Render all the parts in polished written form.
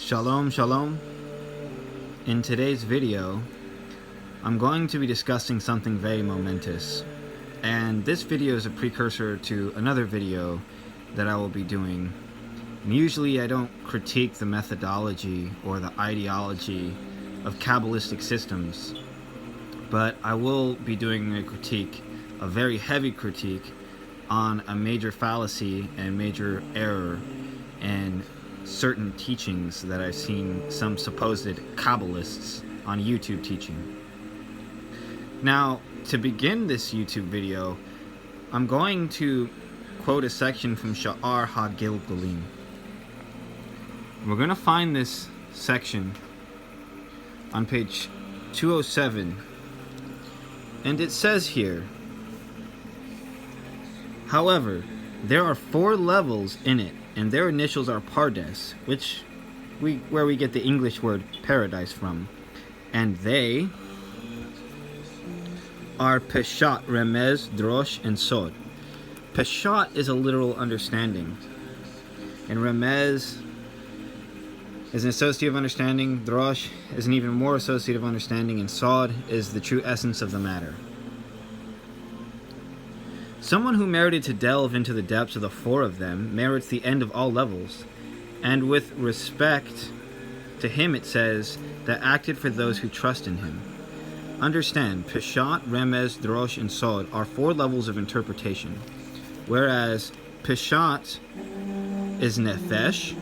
Shalom, shalom. In today's video, I'm going to be discussing something very momentous. And this video is a precursor to another video that I will be doing. And usually I don't critique the methodology or the ideology of Kabbalistic systems, but I will be doing a critique, a very heavy critique, on a major fallacy and major error in certain teachings that I've seen some supposed Kabbalists on YouTube teaching. Now, to begin this YouTube video, I'm going to quote a section from Sha'ar HaGilgalim. We're going to find this section on page 207, and it says here, however, there are 4 levels in it, and their initials are Pardes, where we get the English word paradise from. And they are Peshat, Remez, Drosh, and Sod. Peshat is a literal understanding, and Remez is an associative understanding, Drosh is an even more associative understanding, and Sod is the true essence of the matter. Someone who merited to delve into the depths of the 4 of them merits the end of all levels, and with respect to him it says, that acted for those who trust in him. Understand, Peshat, Remez, Drosh, and Sod are 4 levels of interpretation, whereas Peshat is Nefesh,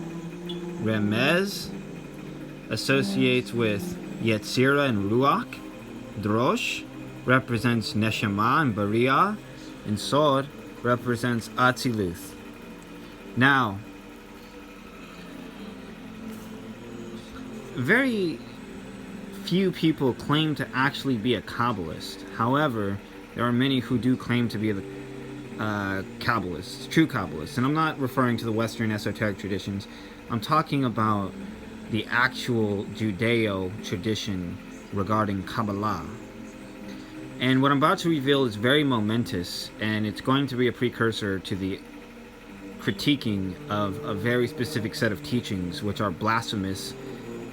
Remez associates with Yetzira and Ruach, Drosh represents Neshama and Bariah, and Sod represents Atziluth. Now, very few people claim to actually be a Kabbalist. However, there are many who do claim to be Kabbalists, true Kabbalists. And I'm not referring to the Western esoteric traditions. I'm talking about the actual Judeo tradition regarding Kabbalah. And what I'm about to reveal is very momentous, and it's going to be a precursor to the critiquing of a very specific set of teachings, which are blasphemous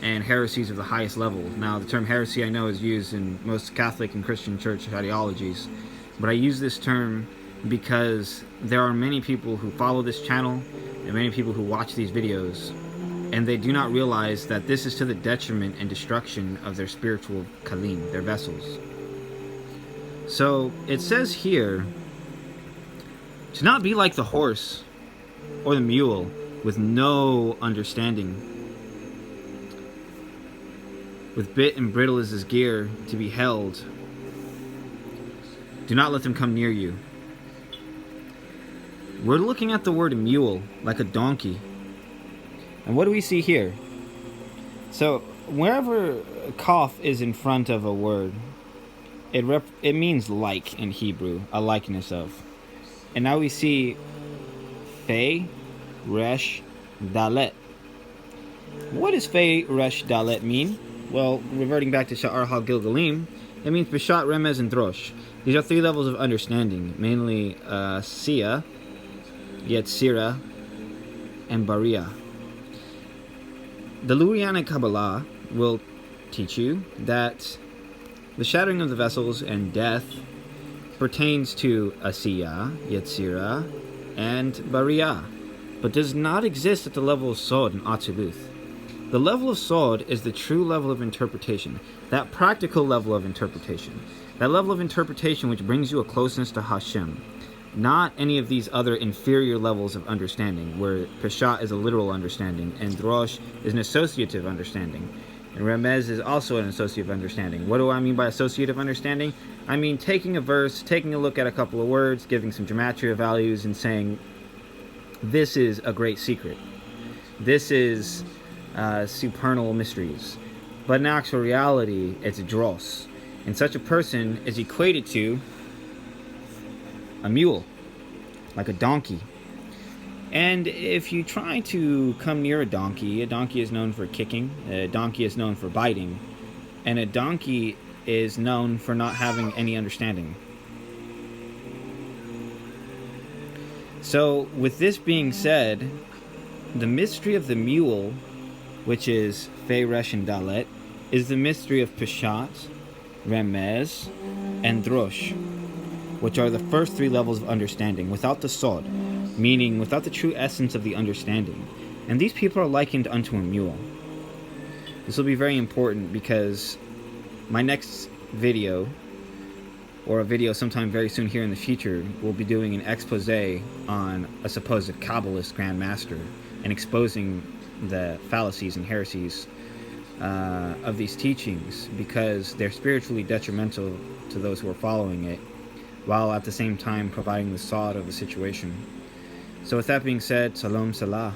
and heresies of the highest level. Now, the term heresy I know is used in most Catholic and Christian church ideologies, but I use this term because there are many people who follow this channel and many people who watch these videos, and they do not realize that this is to the detriment and destruction of their spiritual kalim, their vessels. So, it says here, to not be like the horse or the mule with no understanding. With bit and bridle is his gear to be held. Do not let them come near you. We're looking at the word mule, like a donkey. And what do we see here? So, wherever kaf is in front of a word, it means like in Hebrew, a likeness of. And now we see Fe, Resh, Dalet. What does Fe, Resh, Dalet mean? Well, reverting back to Sha'ar HaGilgalim, it means Peshat, Remez, and Drosh. These are 3 levels of understanding, mainly Sia, Yetzira, and Bariah. The Lurianic Kabbalah will teach you that the shattering of the vessels and death pertains to Asiya, Yetzira, and Bariah, but does not exist at the level of Sod and Atziluth. The level of Sod is the true level of interpretation, that practical level of interpretation, that level of interpretation which brings you a closeness to Hashem, not any of these other inferior levels of understanding, where Peshat is a literal understanding, and Drosh is an associative understanding. And Remez is also an associative understanding. What do I mean by associative understanding? I mean taking a verse, taking a look at a couple of words, giving some gematria values, and saying, this is a great secret. This is supernal mysteries. But in actual reality, it's dross. And such a person is equated to a mule, like a donkey. And if you try to come near a donkey is known for kicking, a donkey is known for biting, and a donkey is known for not having any understanding. So, with this being said, the mystery of the mule which is Fe, Resh, and Dalet, is the mystery of Peshat, Remez, and Drosh, which are the first three levels of understanding, without the Sod, meaning without the true essence of the understanding. And these people are likened unto a mule. This will be very important because my next video, or a video sometime very soon here in the future, will be doing an expose on a supposed Kabbalist Grand Master and exposing the fallacies and heresies of these teachings, because they're spiritually detrimental to those who are following it, while at the same time providing the sod of the situation. So with that being said, Salom Salah.